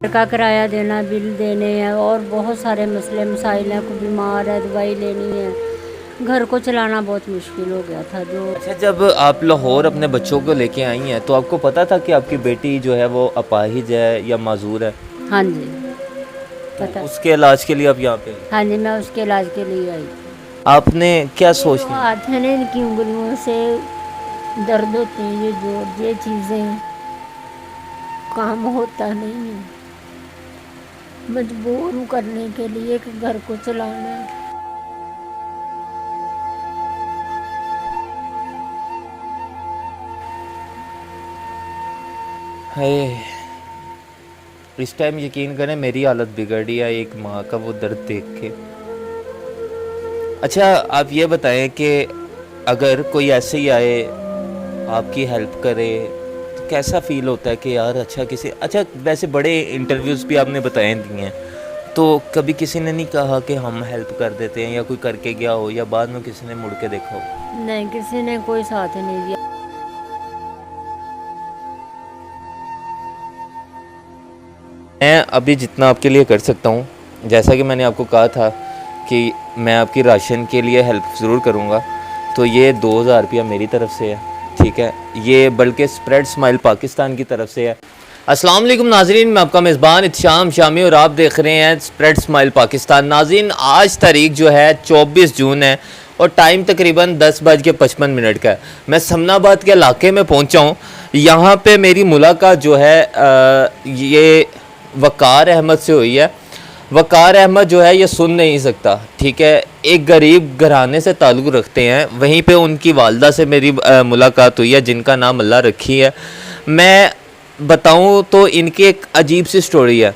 گھر کا کرایہ دینا، بل دینے ہیں اور بہت سارے مسئلے مسائل ہیں، کوئی بیمار ہے دوائی لینی ہے، گھر کو چلانا بہت مشکل ہو گیا تھا۔ اچھا، جب آپ لاہور اپنے بچوں کو لے کے آئی ہیں تو آپ کو پتا تھا کہ آپ کی بیٹی جو ہے وہ اپاہج ہے یا معذور ہے؟ ہاں جی پتہ۔ اس کے علاج کے لیے آپ یہاں پہ ہاں جی، میں اس کے علاج کے لیے آئی تھی۔ آپ نے کیا یہ سوچ جو لیا؟ ہاتھ ہے نا، ان کی انگلیوں سے درد ہوتے ہیں، یہ جو یہ چیزیں کام ہوتا نہیں ہے، مجبور ہوں کرنے کے لیے کہ گھر کو چلانا ہے۔ اس ٹائم یقین کریں میری حالت بگڑی ہے ایک ماں کا وہ درد دیکھ کے۔ اچھا، آپ یہ بتائیں کہ اگر کوئی ایسے ہی آئے آپ کی ہیلپ کرے تو کیسا فیل ہوتا ہے کہ یار اچھا ویسے بڑے انٹرویوز بھی آپ نے بتائے دیے ہیں، تو کبھی کسی نے نہیں کہا کہ ہم ہیلپ کر دیتے ہیں، یا کوئی کر کے گیا ہو یا بعد میں کسی نے مڑ کے دیکھا ہو؟ نہیں، کسی نے کوئی ساتھ نہیں دیا۔ میں ابھی جتنا آپ کے لیے کر سکتا ہوں، جیسا کہ میں نے آپ کو کہا تھا کہ میں آپ کی راشن کے لیے ہیلپ ضرور کروں گا، تو یہ 2000 روپیہ میری طرف سے ہے، ٹھیک ہے؟ یہ بلکہ اسپریڈ اسمائل پاکستان کی طرف سے ہے۔ السلام علیکم ناظرین، میں آپ کا میزبان اتشام شامی اور آپ دیکھ رہے ہیں اسپریڈ اسمائل پاکستان۔ ناظرین، آج تاریخ جو ہے 24 جون ہے اور ٹائم تقریباً 10:55 کا ہے۔ میں سمنا آباد کے علاقے میں پہنچا ہوں۔ یہاں پہ میری ملاقات جو ہے یہ وقار احمد سے ہوئی ہے۔ وقار احمد جو ہے یہ سن نہیں سکتا، ٹھیک ہے؟ ایک غریب گھرانے سے تعلق رکھتے ہیں، وہیں پہ ان کی والدہ سے میری ملاقات ہوئی ہے جن کا نام اللہ رکھی ہے۔ میں بتاؤں تو ان کی ایک عجیب سی سٹوری ہے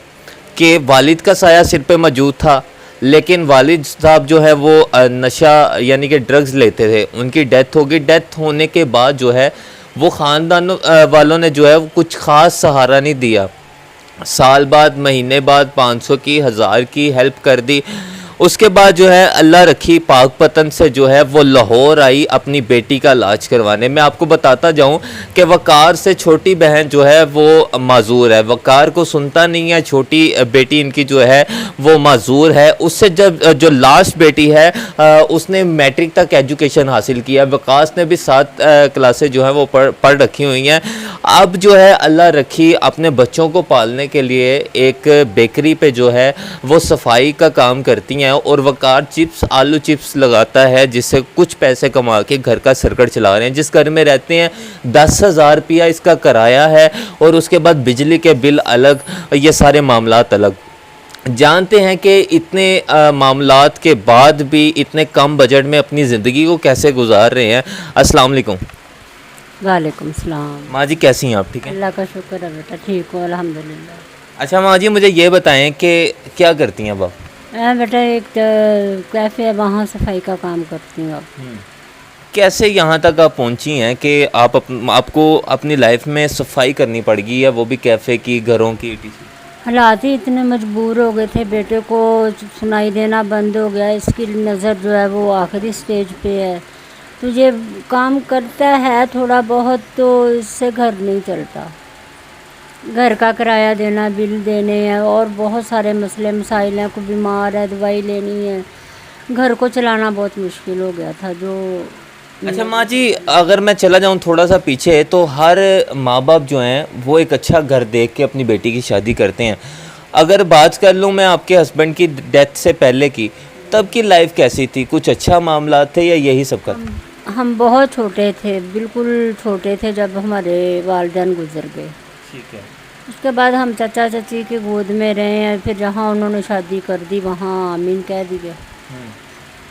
کہ والد کا سایہ سر پہ موجود تھا، لیکن والد صاحب جو ہے وہ نشہ یعنی کہ ڈرگز لیتے تھے۔ ان کی ڈیتھ ہو گئی۔ ڈیتھ ہونے کے بعد جو ہے وہ خاندان والوں نے جو ہے وہ کچھ خاص سہارا نہیں دیا۔ سال بعد، مہینے بعد 500 کی، 1000 کی ہیلپ کر دی۔ اس کے بعد جو ہے اللہ رکھی پاک پتن سے جو ہے وہ لاہور آئی اپنی بیٹی کا علاج کروانے۔ میں آپ کو بتاتا جاؤں کہ وقار سے چھوٹی بہن جو ہے وہ معذور ہے، وقار کو سنتا نہیں ہے، چھوٹی بیٹی ان کی جو ہے وہ معذور ہے۔ اس سے جو لاسٹ بیٹی ہے اس نے میٹرک تک ایجوکیشن حاصل کیا۔ وقاص نے بھی 7 کلاسیں جو ہیں وہ پڑھ رکھی ہوئی ہیں۔ اب جو ہے اللہ رکھی اپنے بچوں کو پالنے کے لیے ایک بیکری پہ جو ہے وہ صفائی کا کام کرتی ہیں، اور وقار چپس، آلو چپس لگاتا ہے جس سے کچھ پیسے کما کے گھر کا سرکٹ چلا رہے ہیں۔ جس گھر میں رہتے ہیں 10,000 روپیہ اس کا کرایہ ہے، اور اس کے بعد بجلی کے بل الگ، یہ سارے معاملات الگ۔ جانتے ہیں کہ اتنے معاملات کے بعد بھی اتنے کم بجٹ میں اپنی زندگی کو کیسے گزار رہے ہیں۔ السلام علیکم۔ وعلیکم السلام۔ ماں جی کیسی ہیں آپ؟ ٹھیک ہیں؟ اللہ کا شکر ہے بیٹا، ٹھیک ہوں الحمدللہ۔ اچھا ماں جی، مجھے یہ بتائیں کہ کیا کرتی ہیں اب آپ؟ میں بیٹا ایک کیفے ہے، وہاں صفائی کا کام کرتی ہوں اب۔ کیسے یہاں تک آپ پہنچی ہیں کہ آپ کو اپنی لائف میں صفائی کرنی پڑ گئی ہے، وہ بھی کیفے کی، گھروں کی؟ حالات ہی اتنے مجبور ہو گئے تھے، بیٹے کو سنائی دینا بند ہو گیا، اس کی نظر جو ہے وہ آخری سٹیج پہ ہے، تو یہ کام کرتا ہے تھوڑا بہت تو اس سے گھر نہیں چلتا۔ گھر کا کرایہ دینا، بل دینے ہیں اور بہت سارے مسئلے مسائل ہیں، کوئی بیمار ہے دوائی لینی ہے، گھر کو چلانا بہت مشکل ہو گیا تھا۔ اچھا ماں جی، اگر میں چلا جاؤں تھوڑا سا پیچھے، تو ہر ماں باپ جو ہیں وہ ایک اچھا گھر دیکھ کے اپنی بیٹی کی شادی کرتے ہیں۔ اگر بات کر لوں میں آپ کے ہسبینڈ کی ڈیتھ سے پہلے کی، تب کی لائف کیسی تھی؟ کچھ اچھا معاملات تھے یا یہی سب کا؟ ہم بہت چھوٹے تھے، بالکل چھوٹے تھے جب ہمارے والدین گزر گئے۔ ٹھیک ہے۔ اس کے بعد ہم چچا چچی کی گود میں رہے ہیں، پھر جہاں انہوں نے شادی کر دی وہاں آمین کہہ دیے۔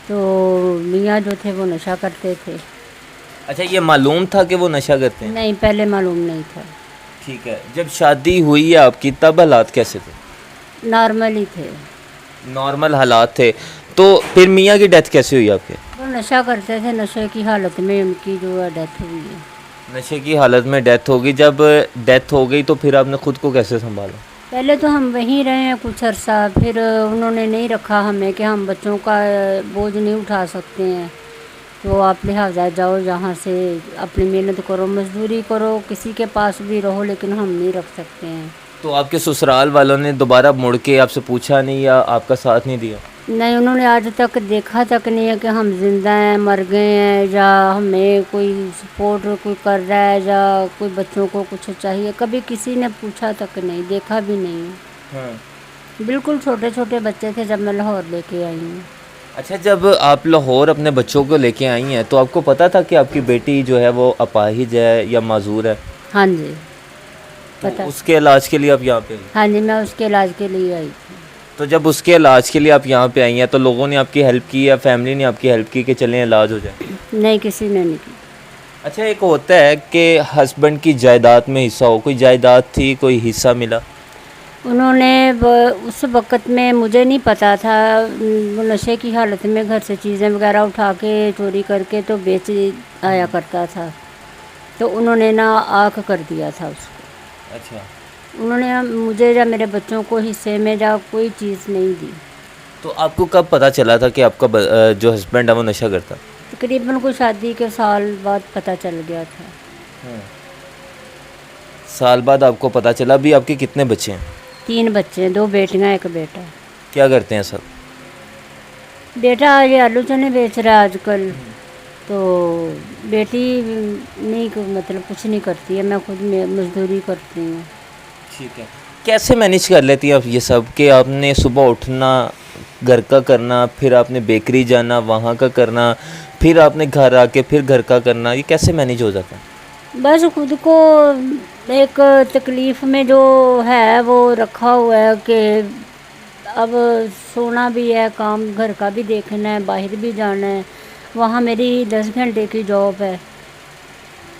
تو میاں جو تھے وہ نشہ کرتے تھے۔ اچھا، یہ معلوم تھا کہ وہ نشہ کرتے ہیں؟ نہیں، پہلے معلوم نہیں تھا۔ ٹھیک ہے۔ جب شادی ہوئی ہے آپ کی تب حالات کیسے تھے؟ نارمل ہی تھے۔ نارمل حالات تھے، تو پھر میاں کی ڈیتھ کیسے ہوئی آپ کے؟ وہ نشہ کرتے تھے، نشے کی حالت میں ان کی جو ہے ڈیتھ ہوئی ہے۔ نشے کی حالت میں ڈیتھ ہو گئی۔ جب ڈیتھ ہو گئی تو پھر آپ نے خود کو کیسے سنبھالا؟ پہلے تو ہم وہیں رہے ہیں کچھ عرصہ، پھر انہوں نے نہیں رکھا ہمیں کہ ہم بچوں کا بوجھ نہیں اٹھا سکتے ہیں، تو آپ لہٰذا جاؤ جہاں سے، اپنی محنت کرو، مزدوری کرو، کسی کے پاس بھی رہو، لیکن ہم نہیں رکھ سکتے ہیں۔ تو آپ کے سسرال والوں نے دوبارہ مڑ کے آپ سے پوچھا نہیں یا آپ کا ساتھ نہیں دیا؟ نہیں، انہوں نے آج تک دیکھا تک نہیں ہے کہ ہم زندہ ہیں، مر گئے ہیں، یا ہمیں کوئی سپورٹ کوئی کر رہا ہے، یا کوئی بچوں کو کچھ چاہیے، کبھی کسی نے پوچھا تک نہیں، دیکھا بھی نہیں۔ ہاں۔ بالکل چھوٹے چھوٹے بچے تھے جب میں لاہور لے کے آئی ہوں۔ اچھا، جب آپ لاہور اپنے بچوں کو لے کے آئی ہیں تو آپ کو پتہ تھا کہ آپ کی بیٹی جو ہے وہ اپاہج ہے یا معذور ہے؟ ہاں جی، تو پتہ۔ اس کے علاج کے لیے آپ یہاں پہ آئی؟ ہاں جی، میں اس کے علاج کے لیے آئی تھی۔ تو جب اس کے علاج کے لیے آپ یہاں پہ آئی ہیں تو لوگوں نے آپ کی ہیلپ کی یا فیملی نے آپ کی ہیلپ کی کہ چلیں علاج ہو جائے؟ نہیں، کسی نے نہیں کی۔ اچھا، ایک ہوتا ہے کہ ہسبینڈ کی جائیداد میں حصہ ہو، کوئی جائیداد تھی، کوئی حصہ ملا؟ انہوں نے اس وقت میں مجھے نہیں پتا تھا، وہ نشے کی حالت میں گھر سے چیزیں وغیرہ اٹھا کے چوری کر کے تو بیچ آیا کرتا تھا، تو انہوں نے نا آنکھ کر دیا تھا اس کو۔ اچھا، انہوں نے مجھے یا میرے بچوں کو حصے میں یا کوئی چیز نہیں دی۔ تو آپ کو کب پتہ چلا تھا کہ آپ کا جو ہسبینڈ ہے وہ نشہ کرتا؟ تقریباً کوئی شادی کے سال بعد پتہ چل گیا تھا۔ سال بعد آپ کو پتہ چلا۔ ابھی آپ کے کتنے بچے ہیں؟ 3 بچے، 2 بیٹیاں، 1 بیٹا۔ کیا کرتے ہیں سب؟ بیٹا یہ آلو چنے بیچ رہا ہے آج کل، تو بیٹی نہیں، مطلب کچھ نہیں کرتی ہے، میں خود مزدوری کرتی ہوں۔ ٹھیک ہے، کیسے مینیج کر لیتی ہیں آپ یہ سب کہ آپ نے صبح اٹھنا، گھر کا کرنا، پھر آپ نے بیکری جانا، وہاں کا کرنا، پھر آپ نے گھر آ کے پھر گھر کا کرنا، یہ کیسے مینیج ہو جاتا ہے؟ بس خود کو ایک تکلیف میں جو ہے وہ رکھا ہوا ہے کہ اب سونا بھی ہے، کام گھر کا بھی دیکھنا ہے، باہر بھی جانا ہے۔ وہاں میری 10 گھنٹے کی جاب ہے،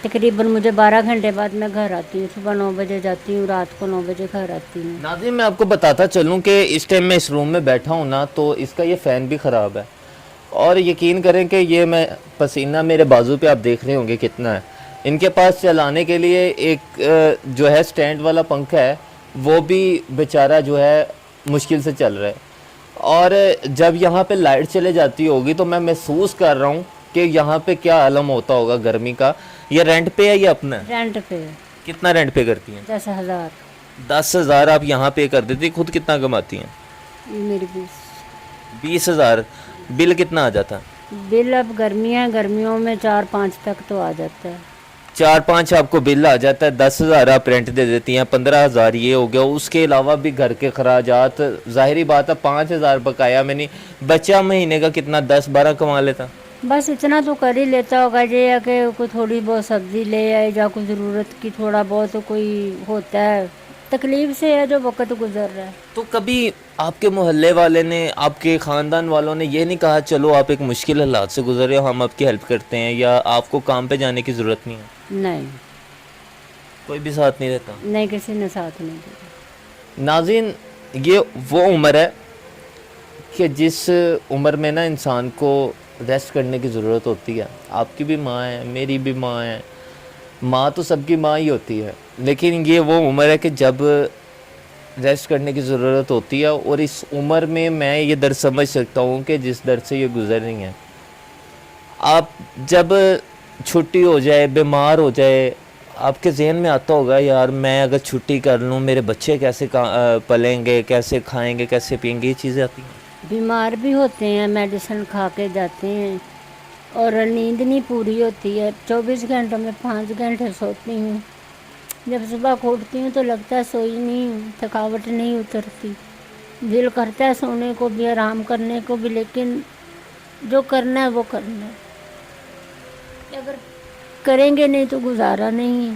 تقریباً مجھے 12 گھنٹے بعد میں گھر آتی ہوں، صبح 9 بجے جاتی ہوں، رات کو 9 بجے گھر آتی ہوں۔ ناظرین، میں آپ کو بتاتا چلوں کہ اس ٹائم میں اس روم میں بیٹھا ہوں نا تو اس کا یہ فین بھی خراب ہے، اور یقین کریں کہ یہ میں پسینہ میرے بازو پہ آپ دیکھ رہے ہوں گے کتنا ہے۔ ان کے پاس چلانے کے لیے ایک جو ہے سٹینڈ والا پنکھا ہے، وہ بھی بیچارہ جو ہے مشکل سے چل رہا ہے، اور جب یہاں پہ لائٹ چلے جاتی ہوگی تو میں محسوس کر رہا ہوں کہ یہاں پہ کیا عالم ہوتا ہوگا گرمی کا۔ یہ رینٹ پہ ہے یا اپنا ہے؟ رینٹ پہ کتنا رینٹ پے کرتی ہیں؟ 10,000 10,000 آپ یہاں پے کر دیتی، خود کتنا کماتی ہیں؟ میری 20,000 بل کتنا آ جاتا؟ بل اب گرمیوں میں 4-5 تک تو آ جاتا ہے۔ 4-5 آپ کو بل آ جاتا ہے، 10,000 آپ رینٹ دے دیتی ہیں، 15,000 یہ ہو گیا، اس کے علاوہ بھی گھر کے خراجات، ظاہری بات ہے 5,000 بقایا میں نہیں بچہ مہینے کا کتنا 10-12 کما لیتا؟ بس اتنا تو کر ہی لیتا ہوگا، یہ ہے کہ کوئی تھوڑی بہت سبزی لے آئے یا کوئی ضرورت کی تھوڑا بہت کوئی ہوتا ہے، تکلیف سے ہے جو وقت گزر رہا ہے۔ تو کبھی آپ کے محلے والے نے، آپ کے خاندان والوں نے یہ نہیں کہا چلو آپ ایک مشکل حالات سے گزر رہے ہو، ہم آپ کی ہیلپ کرتے ہیں، یا آپ کو کام پہ جانے کی ضرورت نہیں ہے؟ نہیں، کوئی بھی ساتھ نہیں رہتا؟ نہیں، کسی نے ساتھ نہیں دیا۔ ناظرین، یہ وہ عمر ہے کہ جس عمر میں نا انسان کو ریسٹ کرنے کی ضرورت ہوتی ہے۔ آپ کی بھی ماں ہے، میری بھی ماں ہے، ماں تو سب کی ماں ہی ہوتی ہے، لیکن یہ وہ عمر ہے کہ جب ریسٹ کرنے کی ضرورت ہوتی ہے، اور اس عمر میں میں یہ درد سمجھ سکتا ہوں کہ جس درد سے یہ گزر رہی ہیں۔ آپ جب چھٹی ہو جائے، بیمار ہو جائے، آپ کے ذہن میں آتا ہوگا یار میں اگر چھٹی کر لوں میرے بچے کیسے پلیں گے، کیسے کھائیں گے، کیسے پئیں گے، یہ چیزیں آتی ہیں۔ بیمار بھی ہوتے ہیں، میڈیسن کھا کے جاتے ہیں، اور نیند نہیں پوری ہوتی ہے، 24 گھنٹوں میں 5 گھنٹے سوتی ہوں۔ جب صبح اٹھتی ہوں تو لگتا ہے سوئی نہیں ہوں، تھکاوٹ نہیں اترتی، دل کرتا ہے سونے کو بھی، آرام کرنے کو بھی، لیکن جو کرنا ہے وہ کرنا ہے، اگر کریں گے نہیں تو گزارا نہیں ہے۔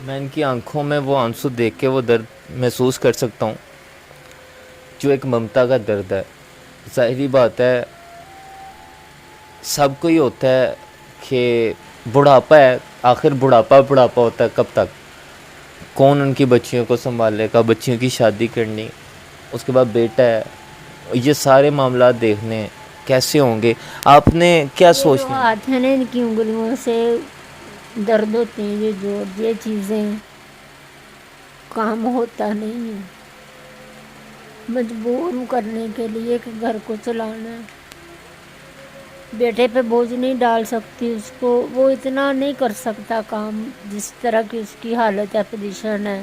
میں ان کی آنکھوں میں وہ آنسو دیکھ کے وہ درد محسوس کر سکتا ہوں جو ایک ممتا کا درد ہے۔ ظاہری بات ہے سب کو ہی ہوتا ہے کہ بڑھاپا ہے، آخر بڑھاپا ہوتا ہے، کب تک؟ کون ان کی بچیوں کو سنبھالے گا، بچیوں کی شادی کرنی، اس کے بعد بیٹا ہے، یہ سارے معاملات دیکھنے کیسے ہوں گے؟ آپ نے کیا یہ سوچ جو لیا؟ ہاتھ ہے نا، ان کی انگلیوں سے درد ہوتے ہیں، یہ جو یہ چیزیں کام ہوتا نہیں ہے، مجبور ہوں کرنے کے لیے کہ گھر کو چلانا ہے، بیٹے پہ بوجھ نہیں ڈال سکتی اس کو، وہ اتنا نہیں کر سکتا کام جس طرح کی اس کی حالت ہے، پوزیشن ہے،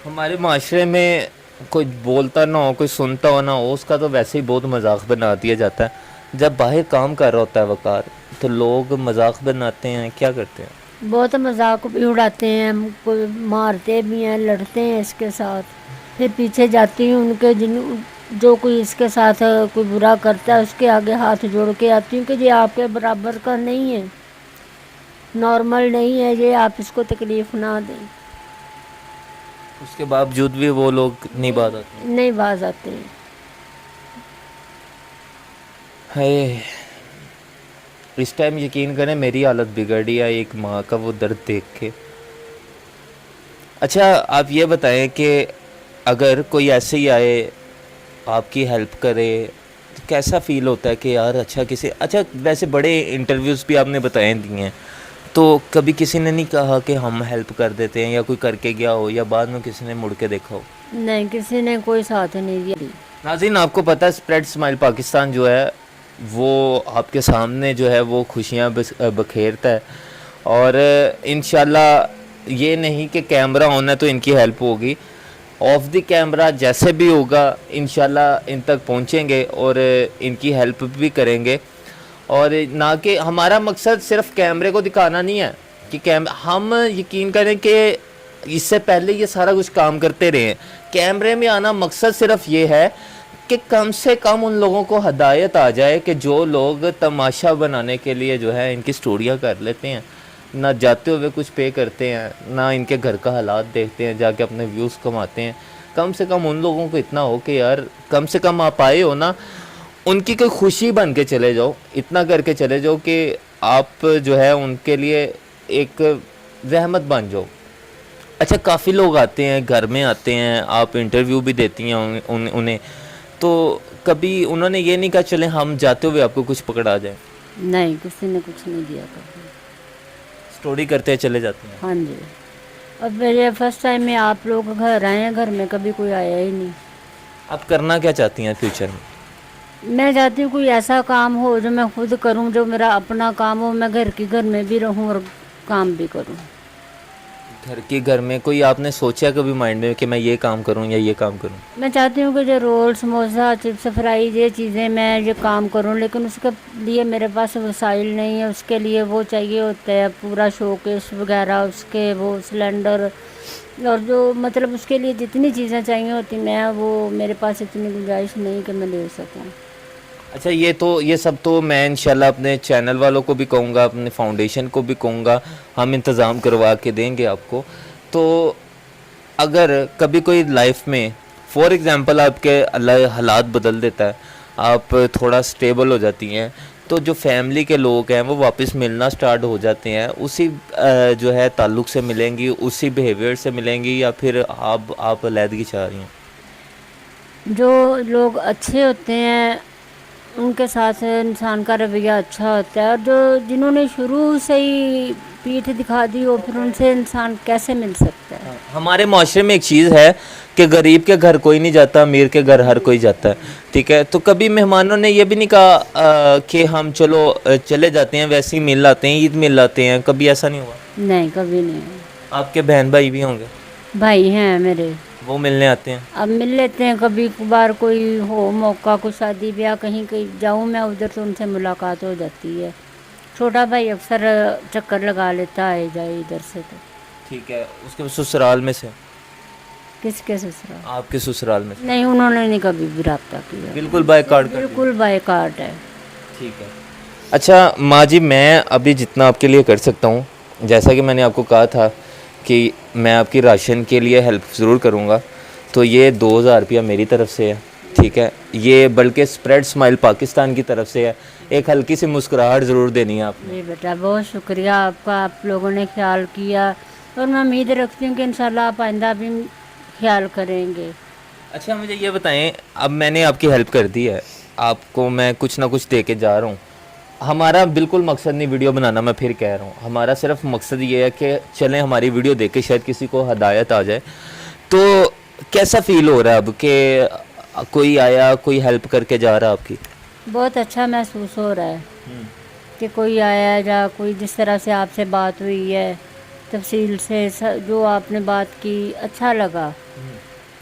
ہمارے معاشرے میں کوئی بولتا نہ ہو، کوئی سنتا ہو نہ ہو، اس کا تو ویسے ہی بہت مذاق بنا دیا جاتا ہے. جب باہر کام کر رہا ہوتا ہے وقار، تو لوگ مذاق بناتے ہیں، کیا کرتے ہیں؟ بہت مذاق بھی اڑاتے ہیں، کوئی مارتے بھی ہیں، لڑتے ہیں اس کے ساتھ. پھر پیچھے جاتی ہوں ان کے جو کوئی اس کے ساتھ کوئی برا کرتا ہے اس کے آگے ہاتھ جوڑ کے آتی ہوں کہ یہ آپ کے برابر کا نہیں ہے، نارمل نہیں ہے، یہ آپ اس کو تکلیف نہ دیں. اس کے باوجود بھی وہ لوگ نہیں باز آتے ہیں. نہیں باز آتے ہیں. ہے اس ٹائم یقین کریں میری حالت بگڑی ہے ایک ماں کا وہ درد دیکھ کے. اچھا آپ یہ بتائیں کہ اگر کوئی ایسے ہی آئے آپ کی ہیلپ کرے تو کیسا فیل ہوتا ہے کہ یار اچھا ویسے بڑے انٹرویوز بھی آپ نے بتائے دیے ہیں، تو کبھی کسی نے نہیں کہا کہ ہم ہیلپ کر دیتے ہیں، یا کوئی کر کے گیا ہو یا بعد میں کسی نے مڑ کے دیکھا ہو؟ نہیں، کسی نے کوئی ساتھ نہیں دیا. ناظرین آپ کو پتہ ہے اسپریڈ اسمائل پاکستان جو ہے وہ آپ کے سامنے جو ہے وہ خوشیاں بکھیرتا ہے، اور انشاءاللہ یہ نہیں کہ کیمرہ ہونا ہے تو ان کی ہیلپ ہوگی، آف دی کیمرہ جیسے بھی ہوگا انشاءاللہ ان تک پہنچیں گے اور ان کی ہیلپ بھی کریں گے. اور نہ کہ ہمارا مقصد صرف کیمرے کو دکھانا نہیں ہے کہ ہم یقین کریں کہ اس سے پہلے یہ سارا کچھ کام کرتے رہے ہیں. کیمرے میں آنا مقصد صرف یہ ہے کہ کم سے کم ان لوگوں کو ہدایت آ جائے کہ جو لوگ تماشا بنانے کے لیے جو ہے ان کی سٹوریاں کر لیتے ہیں، نہ جاتے ہوئے کچھ پے کرتے ہیں، نہ ان کے گھر کا حالات دیکھتے ہیں، جا کے اپنے ویوز کماتے ہیں. کم سے کم ان لوگوں کو اتنا ہو کہ یار کم سے کم آپ آئے ہو نا، ان کی کوئی خوشی بن کے چلے جاؤ، اتنا کر کے چلے جاؤ کہ آپ جو ہے ان کے لیے ایک رحمت بن جاؤ. اچھا کافی لوگ آتے ہیں، گھر میں آتے ہیں، آپ انٹرویو بھی دیتی ہیں انہیں، تو کبھی انہوں نے یہ نہیں کہا چلیں ہم جاتے ہوئے آپ کو کچھ پکڑا جائیں؟ نہیں، کسی نے کچھ نہیں دیا کبھی. سٹوری کرتے ہیں چلے جاتے ہیں. ہاں جی. اب میرے فرسٹ ٹائم میں آپ لوگ گھر آئے ہیں، گھر میں کبھی کوئی آیا ہی نہیں. آپ کرنا کیا چاہتی ہیں فیوچر میں؟ میں چاہتی ہوں کوئی ایسا کام ہو جو میں خود کروں، جو میرا اپنا کام ہو، میں گھر میں بھی رہوں اور کام بھی کروں. گھر میں کوئی آپ نے سوچا کبھی مائنڈ میں کہ میں یہ کام کروں یا یہ کام کروں؟ میں چاہتی ہوں کہ جو رول، سموسا، چپس فرائی، یہ چیزیں میں یہ کام کروں، لیکن اس کے لیے میرے پاس وسائل نہیں ہے. اس کے لیے وہ چاہیے ہوتا ہے پورا شو کیس وغیرہ، اس کے وہ سلنڈر، اور جو مطلب اس کے لیے جتنی چیزیں چاہیے ہوتی وہ میرے پاس اتنی گنجائش نہیں کہ میں لے سکوں. اچھا یہ سب تو میں انشاءاللہ اپنے چینل والوں کو بھی کہوں گا، اپنے فاؤنڈیشن کو بھی کہوں گا، ہم انتظام کروا کے دیں گے آپ کو. تو اگر کبھی کوئی لائف میں فور ایگزامپل آپ کے اللہ حالات بدل دیتا ہے، آپ تھوڑا سٹیبل ہو جاتی ہیں، تو جو فیملی کے لوگ ہیں وہ واپس ملنا سٹارٹ ہو جاتے ہیں، اسی جو ہے تعلق سے ملیں گی، اسی بیہیویئر سے ملیں گی، یا پھر آپ علیحدگی چاہ رہی ہیں؟ جو لوگ اچھے ہوتے ہیں ان کے ساتھ انسان کا رویہ اچھا ہوتا ہے، اور جنہوں نے شروع سے ہی پیٹھ دکھا دی ہو، پھر ان سے انسان کیسے مل سکتا ہے؟ ہمارے معاشرے میں ایک چیز ہے کہ غریب کے گھر کوئی نہیں جاتا، امیر کے گھر ہر کوئی جاتا ہے. ٹھیک ہے، تو کبھی مہمانوں نے یہ بھی نہیں کہا کہ ہم چلو چلے جاتے ہیں، ویسے ہی مل آتے ہیں، عید مل آتے ہیں، کبھی ایسا نہیں ہوا؟ نہیں، کبھی نہیں. آپ کے بہن بھائی بھی ہوں گے؟ بھائی ہیں میرے، وہ ملنے آتے ہیں؟ اب مل لیتے ہیں کبھی کبھار، کوئی ہو موقع، کوئی شادی بیاہ کہیں جاؤں میں ادھر تو ان سے ملاقات ہو جاتی ہے. چھوٹا بھائی اکثر چکر لگا لیتا ہے جائے ادھر سے. تو ٹھیک ہے. اس کے سسرال میں سے؟ کس کے سسرال؟ آپ کے سسرال میں سے؟ نہیں، انہوں نے نہیں کبھی بھی رابطہ کیا. بالکل بائی کارڈ؟ بالکل بائی کارڈ ہے. ٹھیک ہے. اچھا ماں جی، میں ابھی جتنا آپ کے لیے کر سکتا ہوں، جیسا کہ میں نے آپ کو کہا تھا کہ میں آپ کی راشن کے لیے ہیلپ ضرور کروں گا، تو یہ 2000 روپیہ میری طرف سے ہے. ٹھیک ہے، یہ بلکہ اسپریڈ اسمائل پاکستان کی طرف سے ہے. ایک ہلکی سی مسکراہٹ ضرور دینی ہے آپ نے. جی بیٹا، بہت شکریہ آپ کا، آپ لوگوں نے خیال کیا، اور میں امید رکھتی ہوں کہ انشاءاللہ آپ آئندہ بھی خیال کریں گے. اچھا مجھے یہ بتائیں، اب میں نے آپ کی ہیلپ کر دی ہے، آپ کو میں کچھ نہ کچھ دے کے جا رہا ہوں. ہمارا بالکل مقصد نہیں ویڈیو بنانا، میں پھر کہہ رہا ہوں، ہمارا صرف مقصد یہ ہے کہ چلیں ہماری ویڈیو دیکھ کے شاید کسی کو ہدایت آ جائے. تو کیسا فیل ہو رہا ہے اب کہ کوئی آیا، کوئی ہیلپ کر کے جا رہا ہے آپ کی؟ بہت اچھا محسوس ہو رہا ہے کہ کوئی آیا ہے، یا کوئی جس طرح سے آپ سے بات ہوئی ہے تفصیل سے، جو آپ نے بات کی، اچھا لگا.